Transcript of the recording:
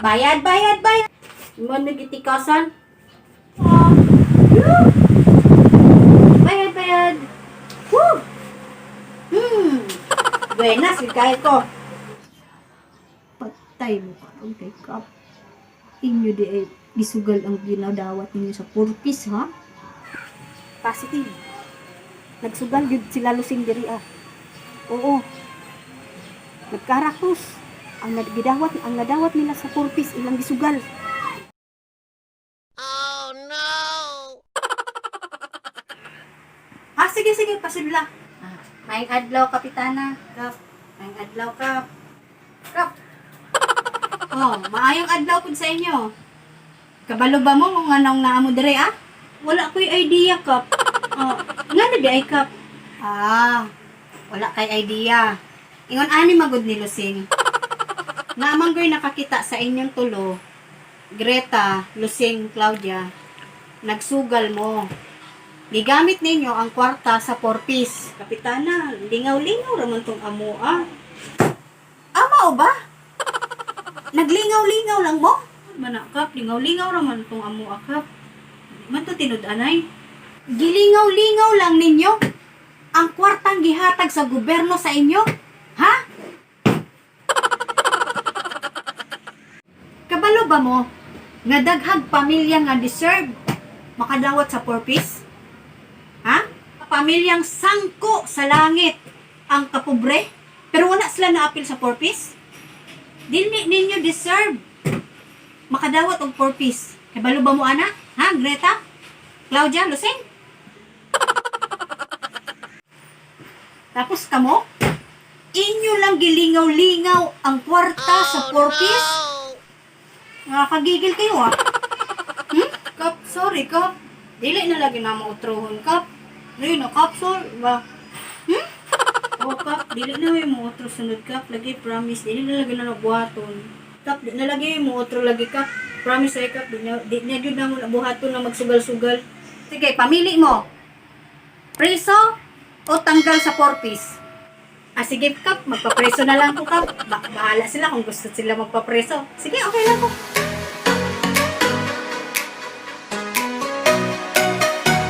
Bayad, bayad, bayad. Mo nagitikasan. Bayad, bayad. Woo! Buenas, kahit ko. Patay mo ka ron kay Kap. Inyo di ay gisugal ang ginadawat ninyo sa purpose, ha? Positive. Nagsugal yun sila lusing diri, ah. Oo. Nagkarakus. Ang nadawat nila sa purpose ilang gisugal. Oh no! Sige, pasidla. Maayong adlaw, Kapitana. Kap. Maayong adlaw, Kap. Kap. Oh, maayong adlaw po sa inyo. Kabalo ba mo kung anong naamo dire, ah? Wala ko'y idea, Kap. Oh, nga na di ay, Kap. Wala kay idea. Ingon ani magud ni Lusing. Naamanggoy nakakita sa inyong tulo, Greta, Lusing, Claudia, nagsugal mo. Gigamit ninyo ang kwarta sa purpose. Kapitana, lingaw-lingaw raman tong amo, ah. Ama o ba? Naglingaw-lingaw lang mo? Manakap, lingaw-lingaw raman tong amo, akap. Man to tinud-anay. Gilingaw-lingaw lang ninyo ang kwartang gihatag sa gobyerno sa inyo? Ha? Kabalo ba mo nga daghang pamilya nga deserve makadawat sa purpose? Ha? Pamilyang sangko sa langit ang kapobre pero wala sila naapil sa purpose? Dili ninyo deserve makadawat og purpose. Kabalo ba mo ana? Ha, Greta? Claudia, Lusing? Tapos kamo, inyo lang gilingaw-lingaw ang kwarta sa purpose? Nakakagigil kayo, ah. Kap, sorry, Kap. Dili na lagi na mautrohon, Kap. Dili na, Kap, sorry, ba? Oh, Kap, dili na may mautro sunod, Kap. Lagi, promise. Dili na lagi na nabuhaton. Kap, di na lagi may mautro lagi, Kap. Promise ay, Kap. Di na yun na mo nabuhaton na magsugal-sugal. Sige, pamili mo. Preso o tanggal sa purpose? Sige, Kap. Magpapreso na lang ko, Kap. Bahala sila kung gusto sila magpapreso. Sige, okay lang ko.